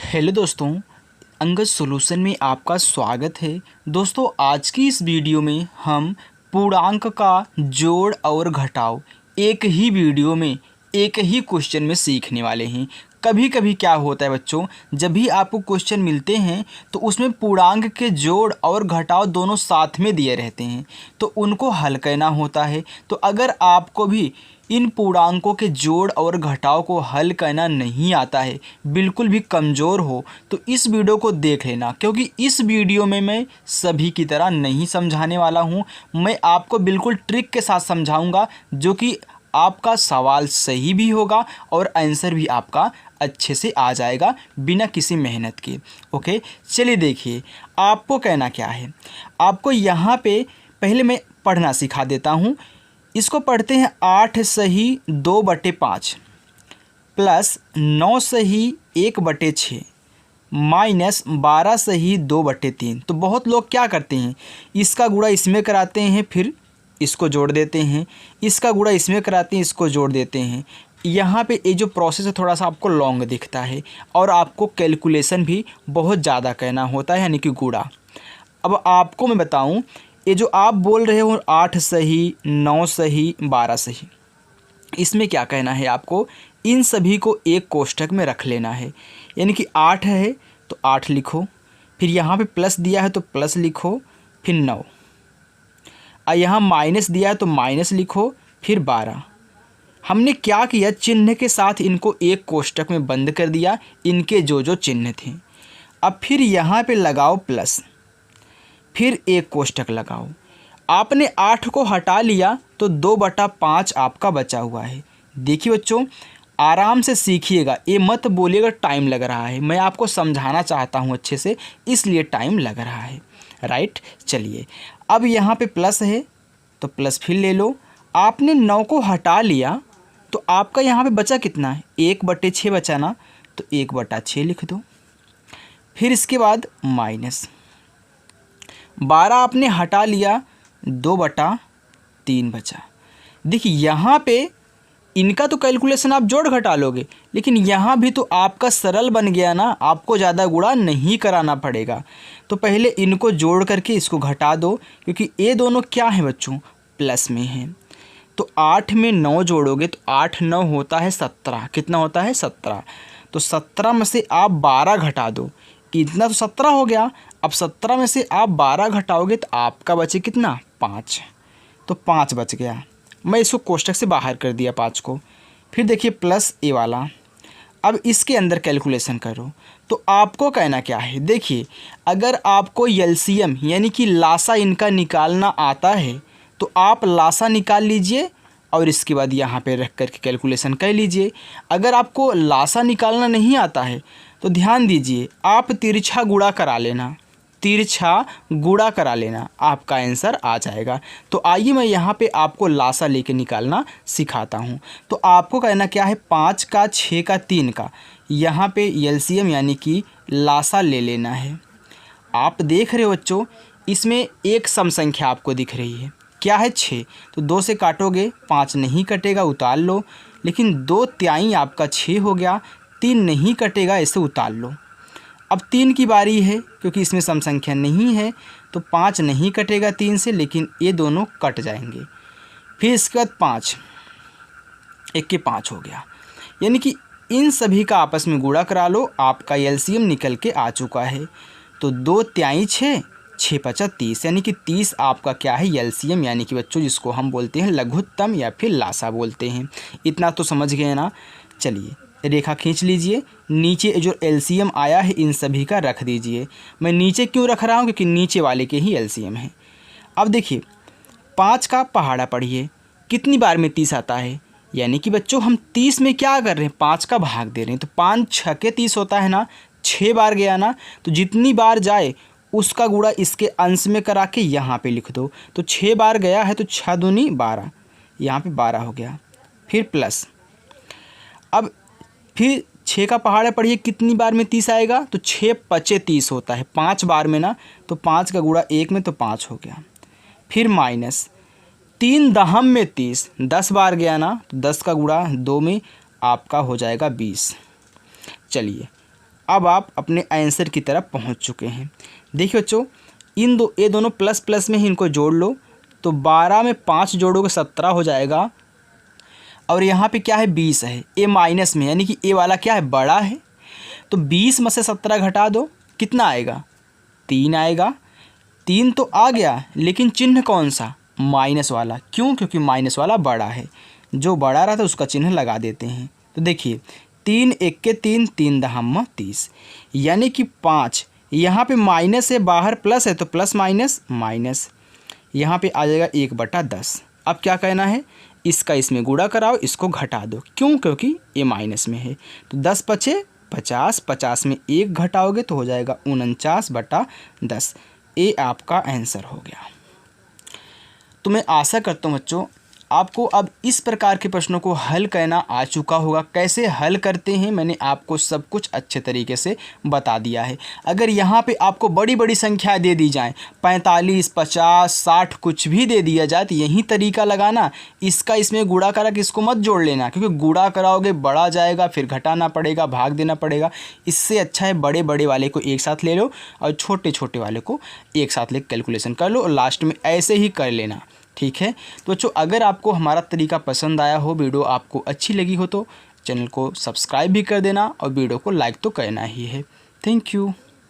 Hello दोस्तों, Angad solution में आपका स्वागत है। दोस्तों, आज की इस वीडियो में हम पूर्णांक का जोड़ और घटाव एक ही वीडियो में एक ही क्वेश्चन में सीखने वाले हैं। कभी कभी क्या होता है बच्चों, जब भी आपको क्वेश्चन मिलते हैं तो उसमें पूर्णांक के जोड़ और घटाव दोनों साथ में दिए रहते हैं, तो उनको हल करना होता है। तो अगर आपको भी इन पूर्णांकों के जोड़ और घटाव को हल करना नहीं आता है, बिल्कुल भी कमज़ोर हो, तो इस वीडियो को देख लेना, क्योंकि इस वीडियो में मैं सभी की तरह नहीं समझाने वाला हूँ। मैं आपको बिल्कुल ट्रिक के साथ समझाऊंगा, जो कि आपका सवाल सही भी होगा और आंसर भी आपका अच्छे से आ जाएगा बिना किसी मेहनत के। ओके, चलिए देखिए, आपको कहना क्या है। आपको यहाँ पे पहले मैं पढ़ना सिखा देता हूँ। इसको पढ़ते हैं 8 सही 2/5 प्लस 9 सही 1/6 माइनस 12 सही 2/3। तो बहुत लोग क्या करते हैं, इसका गुणा इसमें कराते हैं, फिर इसको जोड़ देते हैं, इसका गुणा इसमें कराते हैं, इसको जोड़ देते हैं। यहाँ पे ये जो प्रोसेस है थोड़ा सा आपको लॉन्ग दिखता है और आपको कैलकुलेशन भी बहुत ज़्यादा करना होता है, यानी कि गुणा। अब आपको मैं बताऊँ, ये जो आप बोल रहे हो 8 सही 9 सही 12 सही, इसमें क्या कहना है आपको, इन सभी को एक कोष्ठक में रख लेना है। यानी कि 8 है तो 8 लिखो, फिर यहाँ पे प्लस दिया है तो प्लस लिखो, फिर 9, और यहाँ माइनस दिया है तो माइनस लिखो, फिर 12। हमने क्या किया, चिन्ह के साथ इनको एक कोष्ठक में बंद कर दिया, इनके जो जो चिन्ह थे। अब फिर यहाँ पे लगाओ प्लस, फिर एक कोष्ठक लगाओ। आपने 8 को हटा लिया तो 2/5 आपका बचा हुआ है। देखिए बच्चों, आराम से सीखिएगा, ये मत बोलिएगा टाइम लग रहा है। मैं आपको समझाना चाहता हूँ अच्छे से, इसलिए टाइम लग रहा है, राइट। चलिए, अब यहाँ पे प्लस है तो प्लस फिर ले लो। आपने 9 को हटा लिया तो आपका यहाँ पे बचा कितना है, 1/6 बचा ना, तो 1/6 लिख दो। फिर इसके बाद माइनस 12 आपने हटा लिया, 2/3 बचा। देखिए यहाँ पे इनका तो कैलकुलेशन आप जोड़ घटा लोगे, लेकिन यहाँ भी तो आपका सरल बन गया ना, आपको ज़्यादा गुणा नहीं कराना पड़ेगा। तो पहले इनको जोड़ करके इसको घटा दो, क्योंकि ये दोनों क्या है बच्चों, प्लस में हैं। तो 8 में 9 जोड़ोगे तो 8 9 होता है 17। कितना होता है, 17। तो 17 में से आप 12 घटा दो, इतना तो 17 हो गया। अब 17 में से आप 12 घटाओगे तो आपका बचे कितना, 5। तो 5 बच गया। मैं इसको कोष्ठक से बाहर कर दिया 5 को। फिर देखिए प्लस ए वाला, अब इसके अंदर कैलकुलेशन करो। तो आपको कहना क्या है, देखिए, अगर आपको एलसीएम यानी कि लासा इनका निकालना आता है तो आप लासा निकाल लीजिए और इसके बाद यहाँ पे रख करके कैलकुलेशन कर लीजिए। अगर आपको लासा निकालना नहीं आता है तो ध्यान दीजिए, आप तिरछा गुणा करा लेना, तिरछा गुणा करा लेना, आपका आंसर आ जाएगा। तो आइए मैं यहाँ पे आपको लासा लेके निकालना सिखाता हूँ। तो आपको कहना क्या है, 5 का 6 का 3 का यहाँ पे एलसीएम यानी कि लासा ले लेना है। आप देख रहे हो बच्चों, इसमें एक सम संख्या आपको दिख रही है, क्या है, 6। तो 2 से काटोगे 5 नहीं कटेगा, उतार लो। लेकिन 2 तिहाई आपका 6 हो गया, 3 नहीं कटेगा, इसे उतार लो। अब 3 की बारी है, क्योंकि इसमें सम संख्या नहीं है, तो 5 नहीं कटेगा 3 से, लेकिन ये दोनों कट जाएंगे। फिर इसके बाद 5, 1 के 5 हो गया। यानी कि इन सभी का आपस में गुणा करा लो, आपका एलसीएम निकल के आ चुका है। तो 2 तिहाई 6, 6 पचा 30, यानी कि 30 आपका क्या है, एलसीएम, यानी कि बच्चों जिसको हम बोलते हैं लघुत्तम या फिर लासा बोलते हैं। इतना तो समझ गए ना। चलिए रेखा खींच लीजिए, नीचे जो एलसीएम आया है इन सभी का रख दीजिए। मैं नीचे क्यों रख रहा हूँ, क्योंकि नीचे वाले के ही एलसीएम है। अब देखिए 5 का पहाड़ा पढ़िए, कितनी बार में 30 आता है, यानी कि बच्चों हम 30 में क्या कर रहे हैं, 5 का भाग दे रहे हैं। तो 5 6 के 30 होता है ना, 6 बार गया ना, तो जितनी बार जाए उसका गुणा इसके अंश में करा के यहाँ पे लिख दो। तो 6 बार गया है तो 6 दूनी 12, यहाँ पे 12 हो गया। फिर प्लस, अब फिर 6 का पहाड़ा पढ़िए, कितनी बार में 30 आएगा, तो 6 पचे 30 होता है, 5 बार में ना, तो 5 का गुणा 1 में, तो 5 हो गया। फिर माइनस 3 दहम में 30, 10 बार गया ना, तो 10 का गुणा 2 में आपका हो जाएगा 20। चलिए अब आप अपने आंसर की तरफ पहुंच चुके हैं। देखिए बच्चों, ये दोनों प्लस प्लस में ही इनको जोड़ लो, तो 12 में 5 जोड़ोगे 17 हो जाएगा। और यहाँ पे क्या है 20 है, ए माइनस में, यानी कि ए वाला क्या है बड़ा है। तो 20 में से 17 घटा दो, कितना आएगा 3 आएगा। 3 तो आ गया, लेकिन चिन्ह कौन सा, माइनस वाला। क्यों, क्योंकि माइनस वाला बड़ा है, जो बड़ा रहा था उसका चिन्ह लगा देते हैं। तो देखिए 3 एक के 3, 3 दहम्मा 30, यानी कि 5। यहाँ पे माइनस है, बाहर प्लस है, तो प्लस माइनस माइनस, यहाँ पे आ जाएगा 1/10। अब क्या कहना है, इसका इसमें गुणा कराओ, इसको घटा दो। क्यों, क्योंकि ये माइनस में है। तो 10 पचे 50, 50 में 1 घटाओगे तो हो जाएगा 49/10। ये आपका आंसर हो गया। तो मैं आशा करता हूँ बच्चों आपको अब इस प्रकार के प्रश्नों को हल करना आ चुका होगा। कैसे हल करते हैं मैंने आपको सब कुछ अच्छे तरीके से बता दिया है। अगर यहाँ पे आपको बड़ी बड़ी संख्याएं दे दी जाएं, 45, 50, 60 कुछ भी दे दिया जाए, तो यही तरीका लगाना, इसका इसमें गुणा करा कि इसको मत जोड़ लेना, क्योंकि गुणा कराओगे बड़ा जाएगा, फिर घटाना पड़ेगा, भाग देना पड़ेगा। इससे अच्छा है बड़े बड़े वाले को एक साथ ले लो और छोटे छोटे वाले को एक साथ ले कैलकुलेशन कर लो, और लास्ट में ऐसे ही कर लेना। ठीक है, तो बच्चों अगर आपको हमारा तरीका पसंद आया हो, वीडियो आपको अच्छी लगी हो, तो चैनल को सब्सक्राइब भी कर देना और वीडियो को लाइक तो करना ही है। Thank you.